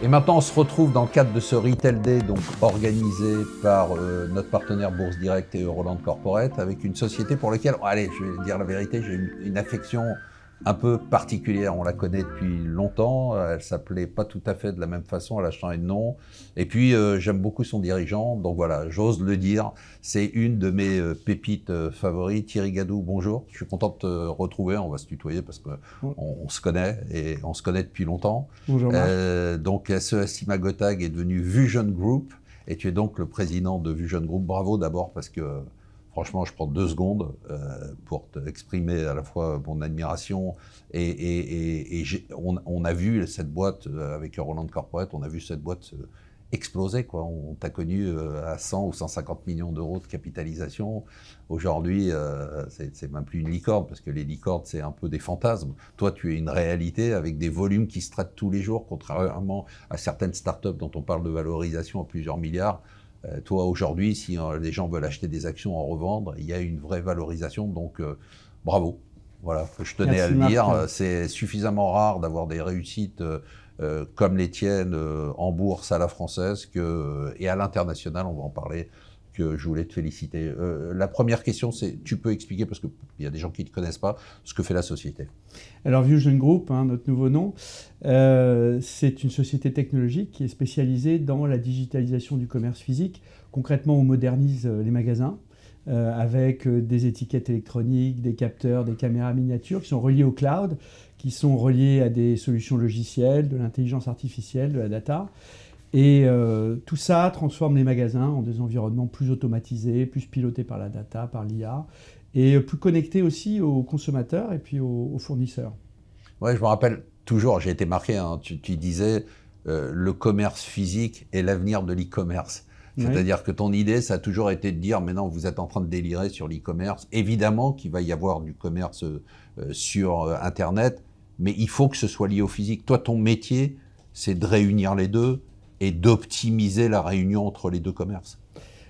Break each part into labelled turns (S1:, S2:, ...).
S1: Et maintenant, on se retrouve dans le cadre de ce Retail Day, donc organisé par notre partenaire Bourse Direct et Euroland Corporate, avec une société pour laquelle, allez, je vais dire la vérité, j'ai une affection un peu particulière. On la connaît depuis longtemps. Elle s'appelait pas tout à fait de la même façon. Elle a changé de nom. Et puis, j'aime beaucoup son dirigeant. Donc voilà, j'ose le dire. C'est une de mes pépites favorites. Thierry Gadou, bonjour. Je suis content de te retrouver. On va se tutoyer parce qu'on se connaît et on se connaît depuis longtemps.
S2: Bonjour Marc.
S1: Donc, SES Imagotag est devenu Vusion Group. Et tu es donc le président de Vusion Group. Bravo d'abord parce que franchement, je prends 2 secondes pour exprimer à la fois mon admiration et on a vu cette boîte avec Euroland Corporate, on a vu cette boîte exploser, quoi. On t'a connu à 100 ou 150 millions d'euros de capitalisation. Aujourd'hui, c'est même plus une licorne, parce que les licornes, c'est un peu des fantasmes. Toi, tu es une réalité avec des volumes qui se traitent tous les jours, contrairement à certaines startups dont on parle de valorisation à plusieurs milliards. Toi, aujourd'hui, si les gens veulent acheter des actions, en revendre, il y a une vraie valorisation, donc bravo. Voilà, je tenais à le dire. C'est suffisamment rare d'avoir des réussites comme les tiennes en bourse à la française et à l'international, on va en parler, que je voulais te féliciter. La première question, c'est, tu peux expliquer, parce qu'il y a des gens qui ne connaissent pas, ce que fait la société.
S2: Alors Vusion Group, notre nouveau nom, c'est une société technologique qui est spécialisée dans la digitalisation du commerce physique. Concrètement, on modernise les magasins avec des étiquettes électroniques, des capteurs, des caméras miniatures qui sont reliés au cloud, qui sont reliés à des solutions logicielles, de l'intelligence artificielle, de la data. Et tout ça transforme les magasins en des environnements plus automatisés, plus pilotés par la data, par l'IA, et plus connectés aussi aux consommateurs et puis aux fournisseurs.
S1: Ouais, je me rappelle toujours, j'ai été marqué, tu disais le commerce physique est l'avenir de l'e-commerce. C'est-à-dire que ton idée, ça a toujours été de dire, mais non, vous êtes en train de délirer sur l'e-commerce. Évidemment qu'il va y avoir du commerce sur Internet, mais il faut que ce soit lié au physique. Toi, ton métier, c'est de réunir les deux et d'optimiser la réunion entre les deux commerces.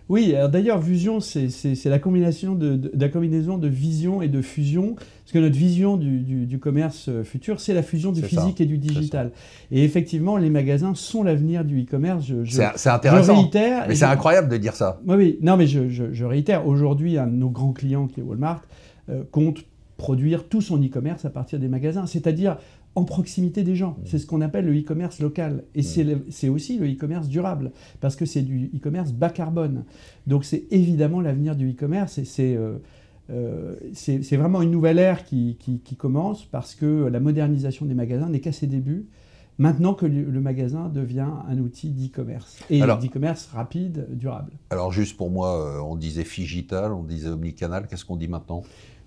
S2: Oui, d'ailleurs, Vusion, c'est la combinaison de vision et de fusion. Parce que notre vision du commerce futur, c'est la fusion du physique et du digital. Et effectivement, les magasins sont l'avenir du e-commerce.
S1: C'est intéressant,
S2: je réitère,
S1: mais c'est incroyable de dire ça.
S2: Oui, non, mais je réitère. Aujourd'hui, un de nos grands clients, qui est Walmart, compte produire tout son e-commerce à partir des magasins. C'est-à-dire en proximité des gens. C'est ce qu'on appelle le e-commerce local. Et c'est aussi le e-commerce durable, parce que c'est du e-commerce bas carbone. Donc c'est évidemment l'avenir du e-commerce, et c'est vraiment une nouvelle ère qui commence, parce que la modernisation des magasins n'est qu'à ses débuts, maintenant que le magasin devient un outil d'e-commerce. Et d'e-commerce rapide, durable.
S1: Alors juste pour moi, on disait phygital, on disait omnicanal, qu'est-ce qu'on dit maintenant ?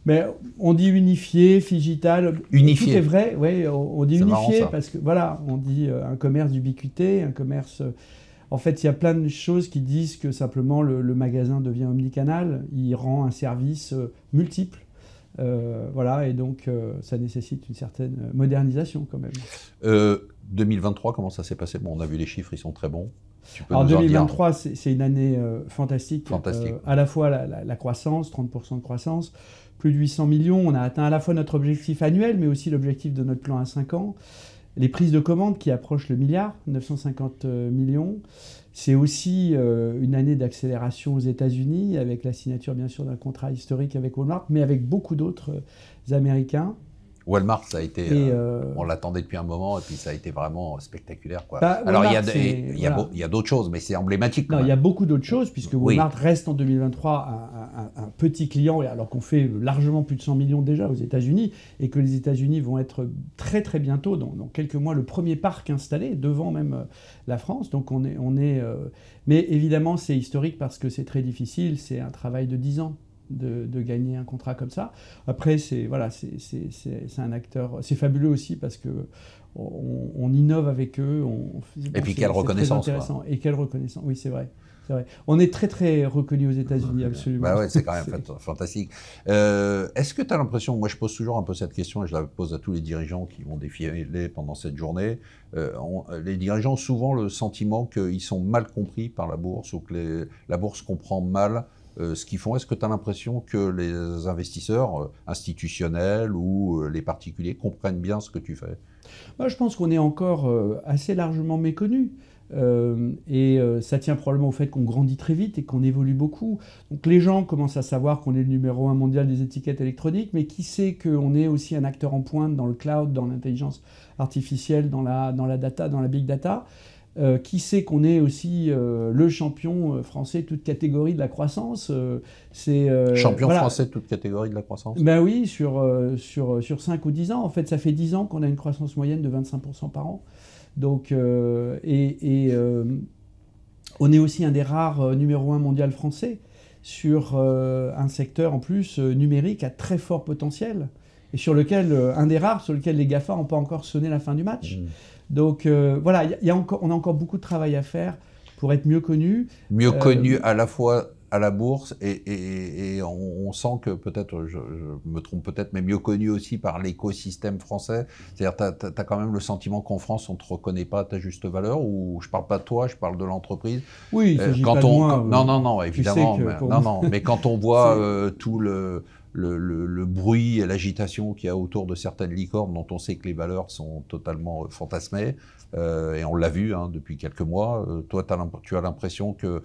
S2: Mais on dit unifié, phygital.
S1: Unifié.
S2: Tout est vrai, oui, on dit unifié
S1: marrant,
S2: parce que voilà, on dit un commerce d'ubiquité, un commerce. En fait, il y a plein de choses qui disent que simplement le magasin devient omnicanal, il rend un service multiple. Voilà, et donc ça nécessite une certaine modernisation quand même.
S1: 2023, comment ça s'est passé? Bon, on a vu les chiffres, ils sont très bons.
S2: Alors 2023, c'est une année fantastique. À la fois la croissance, 30% de croissance, plus de 800 millions. On a atteint à la fois notre objectif annuel, mais aussi l'objectif de notre plan à 5 ans. Les prises de commandes qui approchent le milliard, 950 millions. C'est aussi une année d'accélération aux États-Unis, avec la signature bien sûr d'un contrat historique avec Walmart, mais avec beaucoup d'autres Américains.
S1: Walmart, ça a été, on l'attendait depuis un moment, et puis ça a été vraiment spectaculaire, quoi.
S2: Alors
S1: Walmart, il y a d'autres choses, mais c'est emblématique.
S2: Non, il y a beaucoup d'autres choses, puisque Walmart reste en 2023 un petit client, alors qu'on fait largement plus de 100 millions déjà aux États-Unis, et que les États-Unis vont être très très bientôt, dans quelques mois, le premier parc installé, devant même la France. Donc mais évidemment, c'est historique parce que c'est très difficile, c'est un travail de 10 ans. De gagner un contrat comme ça. Après, c'est un acteur, c'est fabuleux aussi parce que on innove avec eux.
S1: Et puis quelle reconnaissance.
S2: Très intéressant. Et quelle reconnaissance. Oui, c'est vrai. On est très très reconnu aux États-Unis, absolument.
S1: Bah ouais, c'est quand même fantastique. Est-ce que tu as l'impression, moi je pose toujours un peu cette question et je la pose à tous les dirigeants qui vont défiler pendant cette journée, les dirigeants ont souvent le sentiment qu'ils sont mal compris par la bourse ou que la bourse comprend mal ce qu'ils font. Est-ce que tu as l'impression que les investisseurs institutionnels ou les particuliers comprennent bien ce que tu fais?
S2: Moi, je pense qu'on est encore assez largement méconnu. Ça tient probablement au fait qu'on grandit très vite et qu'on évolue beaucoup. Donc les gens commencent à savoir qu'on est le numéro 1 mondial des étiquettes électroniques, mais qui sait qu'on est aussi un acteur en pointe dans le cloud, dans l'intelligence artificielle, dans la data, dans la big data. Qui sait qu'on est aussi le champion français de toute catégorie de la croissance.
S1: Champion français de toute catégorie de la croissance?
S2: Ben oui, sur 5 ou 10 ans. En fait, ça fait 10 ans qu'on a une croissance moyenne de 25% par an. Donc, on est aussi un des rares numéro 1 mondial français sur un secteur en plus numérique à très fort potentiel et sur lequel, un des rares sur lequel les GAFA n'ont pas encore sonné la fin du match. Donc voilà, on a encore beaucoup de travail à faire pour être mieux connu.
S1: Mieux connu à la fois à la bourse et on sent que peut-être, je me trompe peut-être, mais mieux connu aussi par l'écosystème français. C'est-à-dire tu as quand même le sentiment qu'en France, on ne te reconnaît pas à ta juste valeur, ou je ne parle pas de toi, je parle de l'entreprise.
S2: Oui, il ne s'agit pas de moi.
S1: Non, évidemment. Mais quand on voit tout le bruit et l'agitation qu'il y a autour de certaines licornes dont on sait que les valeurs sont totalement fantasmées, et on l'a vu depuis quelques mois, toi tu as l'impression que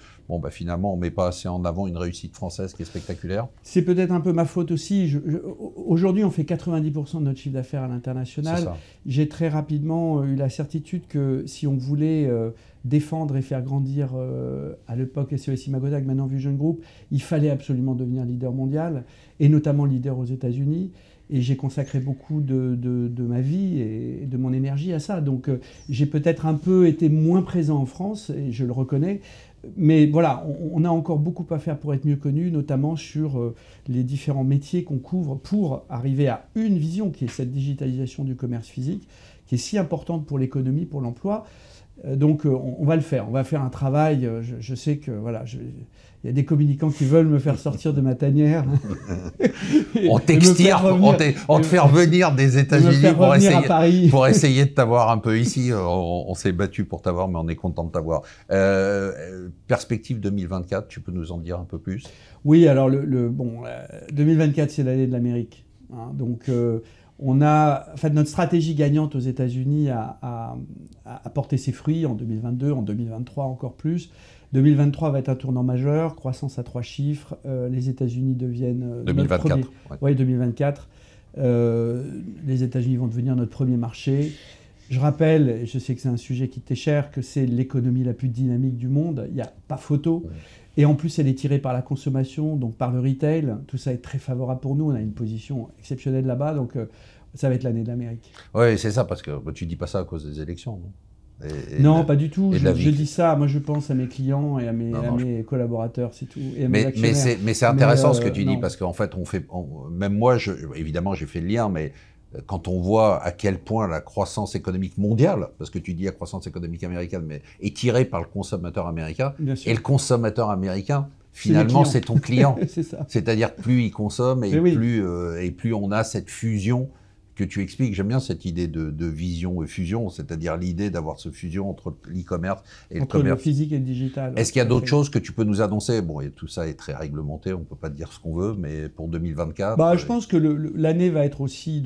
S1: finalement on ne met pas assez en avant une réussite française qui est spectaculaire?
S2: C'est peut-être un peu ma faute aussi. Aujourd'hui on fait 90% de notre chiffre d'affaires à l'international. J'ai très rapidement eu la certitude que si on voulait défendre et faire grandir à l'époque SES Imagotag, maintenant Vusion Group, il fallait absolument devenir leader mondial, et notamment leader aux États-Unis. Et j'ai consacré beaucoup de ma vie et de mon énergie à ça. Donc j'ai peut-être un peu été moins présent en France, et je le reconnais. Mais voilà, on a encore beaucoup à faire pour être mieux connu, notamment sur les différents métiers qu'on couvre pour arriver à une vision qui est cette digitalisation du commerce physique, qui est si importante pour l'économie, pour l'emploi. Donc on va le faire, on va faire un travail. Je sais que voilà, il y a des communicants qui veulent me faire sortir de ma tanière.
S1: On t'extire, on te fait revenir des États-Unis pour essayer de t'avoir un peu ici. On s'est battu pour t'avoir, mais on est content de t'avoir. Perspective 2024, tu peux nous en dire un peu plus?
S2: Oui, alors 2024, c'est l'année de l'Amérique. Donc notre stratégie gagnante aux États-Unis a porté ses fruits en 2022, en 2023 encore plus. 2023 va être un tournant majeur, croissance à 3 chiffres. Les États-Unis deviennent
S1: 2024.
S2: Oui, 2024. Les États-Unis vont devenir notre premier marché. Je rappelle, et je sais que c'est un sujet qui t'est cher, que c'est l'économie la plus dynamique du monde. Il n'y a pas photo. Et en plus, elle est tirée par la consommation, donc par le retail. Tout ça est très favorable pour nous. On a une position exceptionnelle là-bas. Donc, ça va être l'année de l'Amérique.
S1: Oui, c'est ça, parce que tu ne dis pas ça à cause des élections, non?
S2: Non, pas du tout. Je dis ça, moi je pense à mes clients et à mes collaborateurs, c'est tout. Et à mes actionnaires.
S1: Mais c'est intéressant ce que tu dis, parce qu'en fait, même moi, évidemment, j'ai fait le lien, mais quand on voit à quel point la croissance économique mondiale, parce que tu dis la croissance économique américaine, mais est tirée par le consommateur américain, et le consommateur américain, finalement, c'est ton client.
S2: C'est ça.
S1: C'est-à-dire que plus il consomme et plus on a cette fusion que tu expliques. J'aime bien cette idée de vision et fusion, c'est-à-dire l'idée d'avoir cette fusion entre l'e-commerce et le commerce.
S2: Entre le physique et le digital.
S1: Est-ce qu'il y a d'autres choses que tu peux nous annoncer? Bon, tout ça est très réglementé, on ne peut pas dire ce qu'on veut, mais pour 2024...
S2: Je pense que l'année va être aussi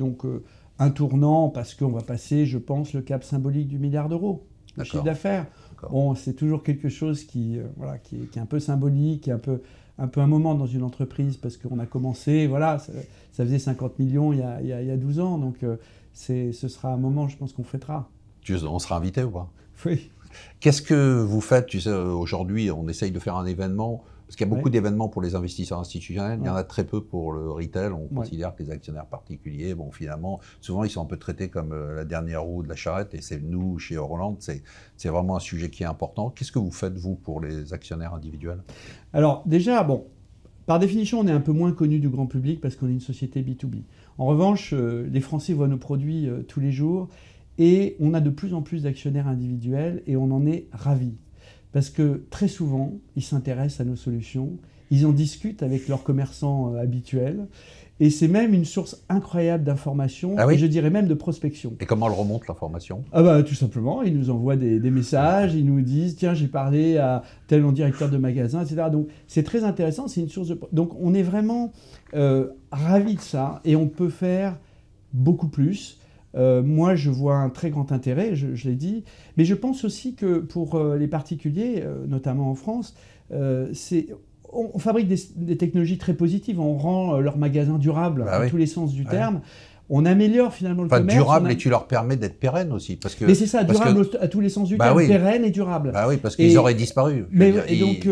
S2: un tournant, parce qu'on va passer, je pense, le cap symbolique du milliard d'euros de chiffre d'affaires. Bon, c'est toujours quelque chose qui est un peu symbolique, qui est un peu un moment dans une entreprise, parce qu'on a commencé, ça faisait 50 millions il y a 12 ans, donc ce sera un moment, je pense, qu'on fêtera.
S1: On sera invité ou pas?
S2: Oui.
S1: Qu'est-ce que vous faites? Tu sais, aujourd'hui, on essaye de faire un événement, parce qu'il y a beaucoup d'événements pour les investisseurs institutionnels, il y en a très peu pour le retail. On considère que les actionnaires particuliers, finalement, souvent, ils sont un peu traités comme la dernière roue de la charrette, et c'est nous, chez Euroland, c'est vraiment un sujet qui est important. Qu'est-ce que vous faites, vous, pour les actionnaires individuels?
S2: Alors, déjà, par définition, on est un peu moins connu du grand public parce qu'on est une société B2B. En revanche, les Français voient nos produits tous les jours, et on a de plus en plus d'actionnaires individuels, et on en est ravis. Parce que très souvent, ils s'intéressent à nos solutions, ils en discutent avec leurs commerçants habituels, Et c'est même une source incroyable d'informations,
S1: Ah oui?
S2: et je dirais même de prospection.
S1: Et comment elle remonte l'information?
S2: Ah bah, tout simplement, ils nous envoient des messages, ils nous disent tiens, j'ai parlé à tel directeur de magasin, etc. Donc c'est très intéressant, c'est une source de... Donc on est vraiment ravis de ça, et on peut faire beaucoup plus. Moi, je vois un très grand intérêt, je l'ai dit, mais je pense aussi que pour les particuliers, notamment en France, on fabrique des technologies très positives, on rend leur magasin durable
S1: Bah
S2: à
S1: oui.
S2: tous les sens du terme. On améliore finalement le
S1: Enfin,
S2: commerce.
S1: durable, et tu leur permets d'être pérennes aussi. Parce que,
S2: Mais c'est ça,
S1: parce
S2: durable
S1: que,
S2: à tous les sens du
S1: bah
S2: terme,
S1: oui.
S2: pérenne et durable.
S1: Bah oui, parce qu'ils auraient disparu.
S2: Mais, et donc,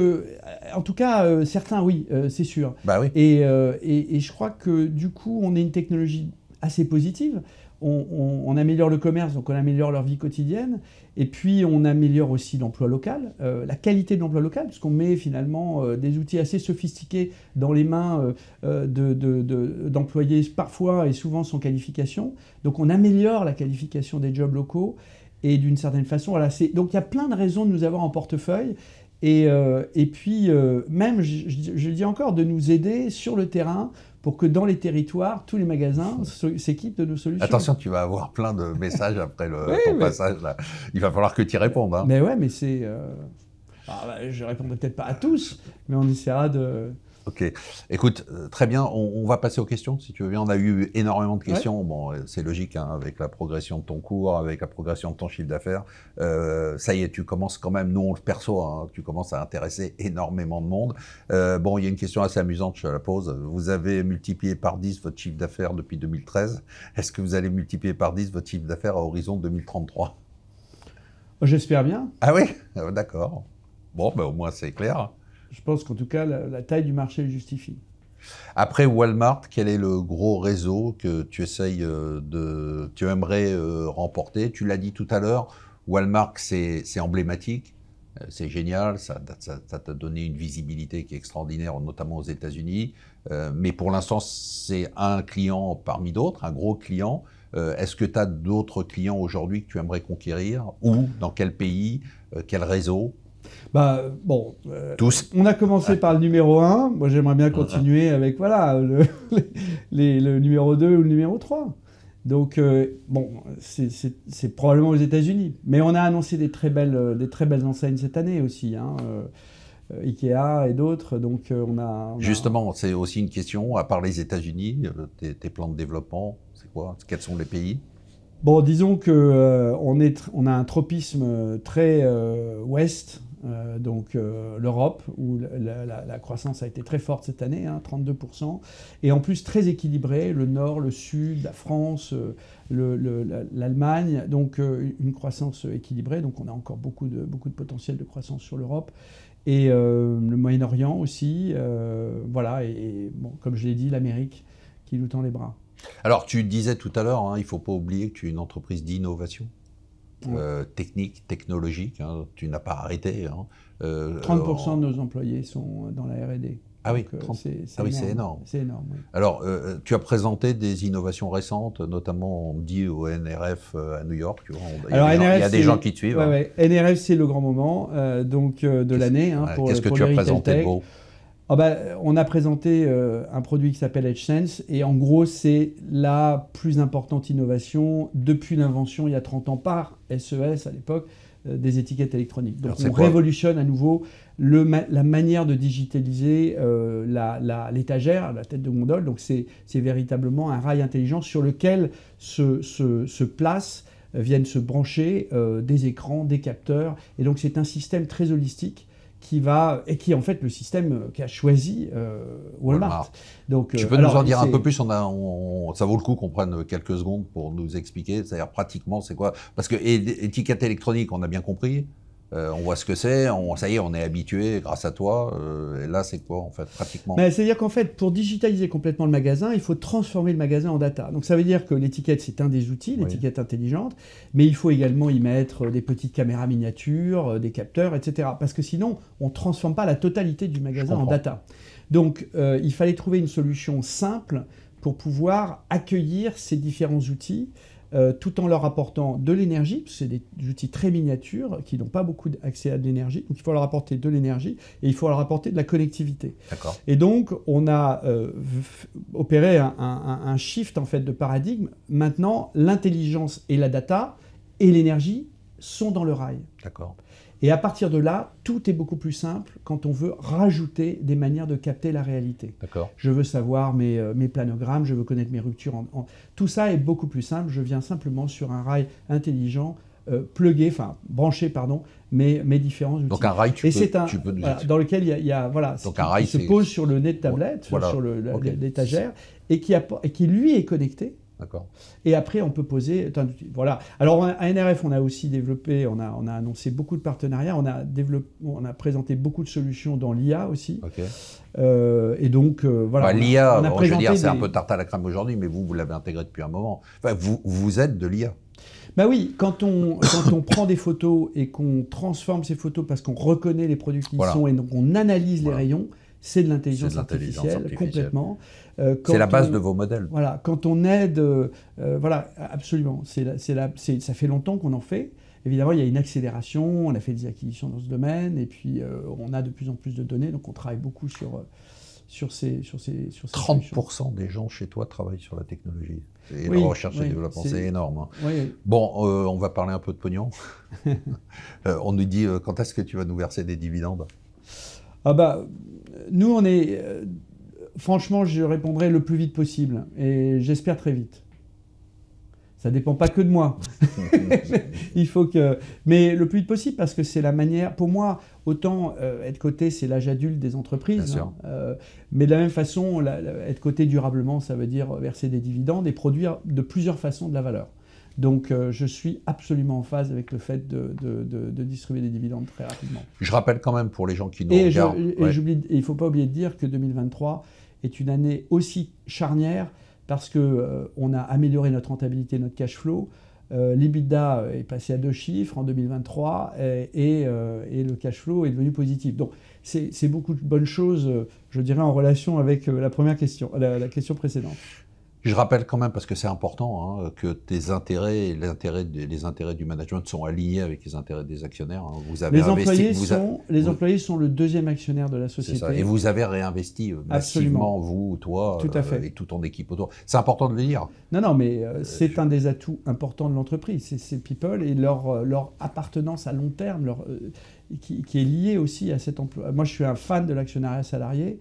S2: en tout cas, certains, oui, c'est sûr.
S1: Bah oui.
S2: Et je crois que du coup, on est une technologie assez positive. On améliore le commerce, donc on améliore leur vie quotidienne. Et puis, on améliore aussi l'emploi local, la qualité de l'emploi local, puisqu'on met finalement des outils assez sophistiqués dans les mains d'employés parfois et souvent sans qualification. Donc, on améliore la qualification des jobs locaux. Et d'une certaine façon, voilà, donc il y a plein de raisons de nous avoir en portefeuille. Et puis, même, je le dis encore, de nous aider sur le terrain pour que dans les territoires, tous les magasins s'équipent de nos solutions.
S1: Attention, tu vas avoir plein de messages après ton passage. Là. Il va falloir que tu y répondes. Hein.
S2: Mais ouais, mais c'est... je ne répondrai peut-être pas à tous, mais on essaiera de...
S1: Ok. Écoute, très bien, on va passer aux questions, si tu veux bien. On a eu énormément de questions. Ouais. Bon, c'est logique, hein, avec la progression de ton cours, avec la progression de ton chiffre d'affaires. Ça y est, tu commences quand même, nous on le perçoit, hein, tu commences à intéresser énormément de monde. Bon, il y a une question assez amusante, je la pose. Vous avez multiplié par 10 votre chiffre d'affaires depuis 2013. Est-ce que vous allez multiplier par 10 votre chiffre d'affaires à horizon 2033?
S2: J'espère bien.
S1: Ah oui? D'accord. Bon, ben, au moins c'est clair.
S2: Je pense qu'en tout cas, la taille du marché le justifie.
S1: Après Walmart, quel est le gros réseau que tu essayes tu aimerais remporter? Tu l'as dit tout à l'heure, Walmart, c'est emblématique, c'est génial, ça t'a donné une visibilité qui est extraordinaire, notamment aux États-Unis. Mais pour l'instant, c'est un client parmi d'autres, un gros client. Est-ce que tu as d'autres clients aujourd'hui que tu aimerais conquérir? Où? Dans quel pays? Quel réseau?
S2: Bah, bon,
S1: tous.
S2: On a commencé par le numéro 1. Moi, j'aimerais bien continuer avec voilà, le numéro 2 ou le numéro 3. Donc, bon, c'est probablement aux États-Unis. Mais on a annoncé des très belles enseignes cette année aussi, hein, Ikea et d'autres. Donc, on a...
S1: Justement, c'est aussi une question. À part les États-Unis, tes plans de développement, c'est quoi? Quels sont les pays?
S2: Bon, disons qu'on a un tropisme très ouest. Donc l'Europe, où la croissance a été très forte cette année, hein, 32%, et en plus très équilibrée, le nord, le sud, la France, l'Allemagne, donc une croissance équilibrée, donc on a encore beaucoup de potentiel de croissance sur l'Europe, et le Moyen-Orient aussi, voilà, et bon, comme je l'ai dit, l'Amérique qui nous tend les bras.
S1: Alors tu disais tout à l'heure, hein, il ne faut pas oublier que tu es une entreprise d'innovation. Technique, technologique, hein, tu n'as pas arrêté. Hein.
S2: 30% de nos employés sont dans la R&D.
S1: Ah oui, c'est énorme.
S2: C'est énorme, oui.
S1: Alors, tu as présenté des innovations récentes, notamment, on me dit, au NRF à New York. Tu vois, il y a des gens qui te suivent.
S2: Ouais, hein. NRF, c'est le grand moment de l'année. Hein,
S1: qu'est-ce que tu as présenté de beau?
S2: On a présenté un produit qui s'appelle EdgeSense, et en gros, c'est la plus importante innovation depuis l'invention, il y a 30 ans, par SES à l'époque, des étiquettes électroniques. Donc on révolutionne à nouveau la manière de digitaliser l'étagère, la tête de gondole. Donc c'est véritablement un rail intelligent sur lequel viennent se brancher des écrans, des capteurs. Et donc c'est un système très holistique qui est en fait le système qu'a choisi Walmart. Donc,
S1: tu peux nous en dire un peu plus? Ça vaut le coup qu'on prenne quelques secondes pour nous expliquer. C'est-à-dire pratiquement c'est quoi? Parce que étiquette électronique, on a bien compris. On voit ce que c'est, ça y est, on est habitué grâce à toi. Et là, c'est quoi en fait, pratiquement?
S2: C'est-à-dire qu'en fait, pour digitaliser complètement le magasin, il faut transformer le magasin en data. Donc ça veut dire que l'étiquette, c'est un des outils, l'étiquette intelligente, mais il faut également y mettre des petites caméras miniatures, des capteurs, etc. Parce que sinon, on ne transforme pas la totalité du magasin en data. Donc il fallait trouver une solution simple pour pouvoir accueillir ces différents outils tout en leur apportant de l'énergie, parce que c'est des outils très miniatures qui n'ont pas beaucoup accès à de l'énergie, donc il faut leur apporter de l'énergie et il faut leur apporter de la connectivité. Et donc on a opéré un shift en fait de paradigme. Maintenant, l'intelligence et la data et l'énergie sont dans le rail. Et à partir de là, tout est beaucoup plus simple quand on veut rajouter des manières de capter la réalité. Je veux savoir mes planogrammes, je veux connaître mes ruptures. Tout ça est beaucoup plus simple. Je viens simplement sur un rail intelligent, branché, mes différents outils.
S1: Donc un rail, tu peux nous
S2: dans lequel il y a donc un rail, se pose sur le nez de tablette, sur l'étagère, et qui lui est connecté. Et après, on peut poser un outil. Voilà. Alors, à NRF, on a aussi développé, on a annoncé beaucoup de partenariats, on a présenté beaucoup de solutions dans l'IA aussi. Et donc, voilà.
S1: L'IA, je veux dire, c'est un peu tarte à la crème aujourd'hui, mais vous l'avez intégré depuis un moment. Enfin, vous êtes de l'IA.
S2: Bah oui, quand on prend des photos et qu'on transforme ces photos parce qu'on reconnaît les produits qui y sont et donc on analyse les rayons, c'est de l'intelligence artificielle, complètement.
S1: C'est la base de vos modèles.
S2: Voilà, quand on aide, voilà, absolument. Ça fait longtemps qu'on en fait. Évidemment, il y a une accélération, on a fait des acquisitions dans ce domaine, et puis on a de plus en plus de données, donc on travaille beaucoup sur ces
S1: 30% des gens chez toi travaillent sur la technologie. Et la recherche et développement, c'est énorme. Bon, on va parler un peu de pognon. On nous dit, quand est-ce que tu vas nous verser des dividendes?
S2: Nous, on est... franchement, je répondrai le plus vite possible. Et j'espère très vite. Ça ne dépend pas que de moi. Il faut que... Mais le plus vite possible, parce que c'est la manière... Pour moi, autant être coté, c'est l'âge adulte des entreprises. Mais de la même façon, être coté durablement, ça veut dire verser des dividendes et produire de plusieurs façons de la valeur. Donc, je suis absolument en phase avec le fait de distribuer des dividendes très rapidement.
S1: Je rappelle quand même pour les gens qui nous regardent...
S2: il ne faut pas oublier de dire que 2023 est une année aussi charnière parce qu'on a amélioré notre rentabilité, notre cash flow. L'EBITDA est passé à 2 chiffres en 2023 et le cash flow est devenu positif. Donc, c'est beaucoup de bonnes choses, je dirais, en relation avec la première question, la question précédente.
S1: Je rappelle quand même, parce que c'est important, que tes intérêts et les intérêts du management sont alignés avec les intérêts des actionnaires. Vous avez
S2: les employés sont le deuxième actionnaire de la société.
S1: Ça. Et vous avez réinvesti massivement, vous, toi, et toute ton équipe autour. C'est important de le dire.
S2: Non, mais c'est un des atouts importants de l'entreprise. C'est ces people et leur appartenance à long terme, qui est liée aussi à cet emploi. Moi, je suis un fan de l'actionnariat salarié.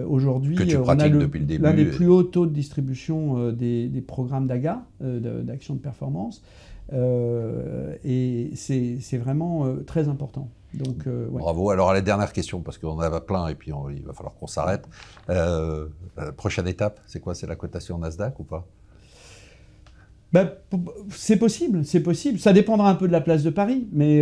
S2: Aujourd'hui, on a l'un des plus hauts taux de distribution des programmes d'AGA, d'action de performance, et c'est vraiment très important. Donc,
S1: Bravo. Alors, à la dernière question, parce qu'on en a plein et puis il va falloir qu'on s'arrête. Prochaine étape, c'est quoi? C'est la cotation Nasdaq ou pas?
S2: C'est possible, c'est possible. Ça dépendra un peu de la place de Paris, mais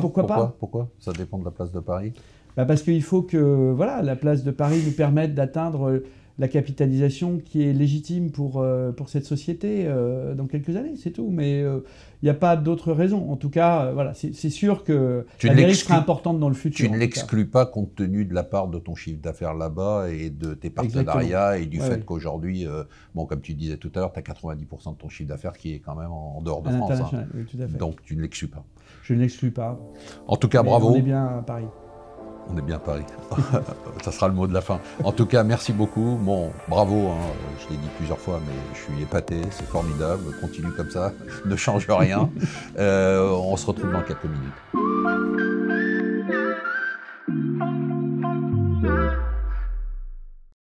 S2: pourquoi pas?
S1: Pourquoi ça dépend de la place de Paris?
S2: Parce qu'il faut que la place de Paris nous permette d'atteindre la capitalisation qui est légitime pour cette société dans quelques années, c'est tout. Mais il n'y a pas d'autre raison. En tout cas, c'est sûr que l'Amérique sera importante dans le futur.
S1: Tu ne l'exclus pas compte tenu de la part de ton chiffre d'affaires là-bas et de tes partenariats. Exactement. Et du fait qu'aujourd'hui, comme tu disais tout à l'heure, tu as 90% de ton chiffre d'affaires qui est quand même en dehors de France.
S2: Oui, tout à fait.
S1: Donc tu ne l'exclus pas.
S2: Je ne l'exclus pas.
S1: En tout cas, bravo.
S2: On est bien à Paris.
S1: On est bien à Paris. Ça sera le mot de la fin. En tout cas, merci beaucoup. Bon, bravo, je l'ai dit plusieurs fois, mais je suis épaté, c'est formidable. Continue comme ça, ne change rien. On se retrouve dans quelques minutes.